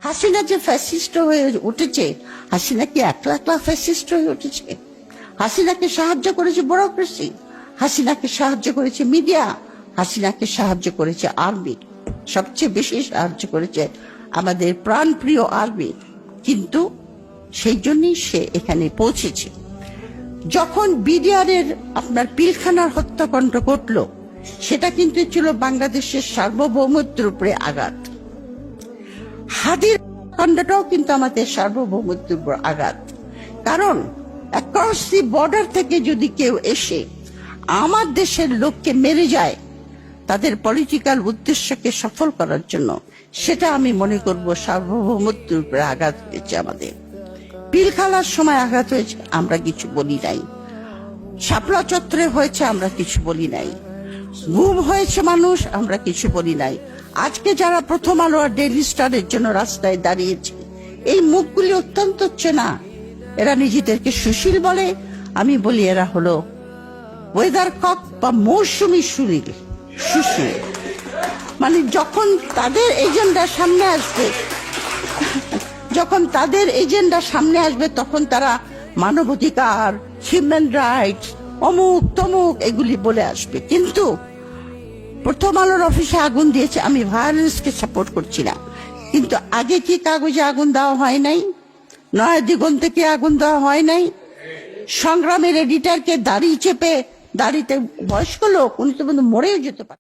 হাসিনা যে ফ্যাসিস্ট হয়ে উঠেছে, হাসিনা কি একলা একলা ফ্যাসিস্ট হয়ে উঠেছে? হাসিনাকে সাহায্য করেছে ব্যুরোক্রেসি, হাসিনাকে সাহায্য করেছে মিডিয়া, হাসিনাকে সাহায্য করেছে আর্মি, সবচেয়ে বেশি সাহায্য করেছে আমাদের প্রাণপ্রিয় আর্মি। কিন্তু সেই জন্যই সে এখানে পৌঁছেছে। যখন বিডিআরের আপনার পিলখানার হত্যাকাণ্ড ঘটল, সেটা কিন্তু ছিল বাংলাদেশের সার্বভৌমত্বের উপরে আঘাত। হাদির কাণ্ডটাও কিন্তু আমাদের সার্বভৌমত্বের উপর আঘাত। কারণ অ্যাক্রস দি বর্ডার থেকে যদি কেউ এসে আমার দেশের লোককে মেরে যায় তাদের পলিটিক্যাল উদ্দেশ্যকে সফল করার জন্য, সেটা আমি মনে করব সার্বভৌমত্বের উপরে আঘাত হয়েছে। আমাদের পিলখানার সময় আঘাত হয়েছে, আমরা কিছু বলি নাই। শাপলা চত্বরে হয়েছে, আমরা কিছু বলি নাই। গুম হয়েছে মানুষ, আমরা কিছু বলি নাই। আজকে যারা প্রথম আলো আর ডেইলি স্টারের জন্য রাস্তায় দাঁড়িয়েছে, এই মুখগুলি অত্যন্ত চেনা। এরা নিজেদেরকে সুশীল বলে, আমি বলি এরা হলো ওয়েদার কক বা মৌসুমী সুশীল। মানে যখন তাদের এজেন্ডা সামনে আসবে, তখন তারা মানবাধিকার, হিউম্যান রাইটস, অমুক তমুক এগুলি বলে আসবে। কিন্তু প্রথম আলোর অফিসে আগুন দিয়েছে, আমি ভায়োলেন্সকে সাপোর্ট করছি না, কিন্তু আগে কি কাগজে আগুন দেওয়া হয় নাই? নয়া দিগন্তে কি আগুন দেওয়া হয় নাই? সংগ্রামের এডিটরকে দাড়ি চেপে, দাড়িতে বয়স্ক লোক, উনি তো মরেও যেতে পারে।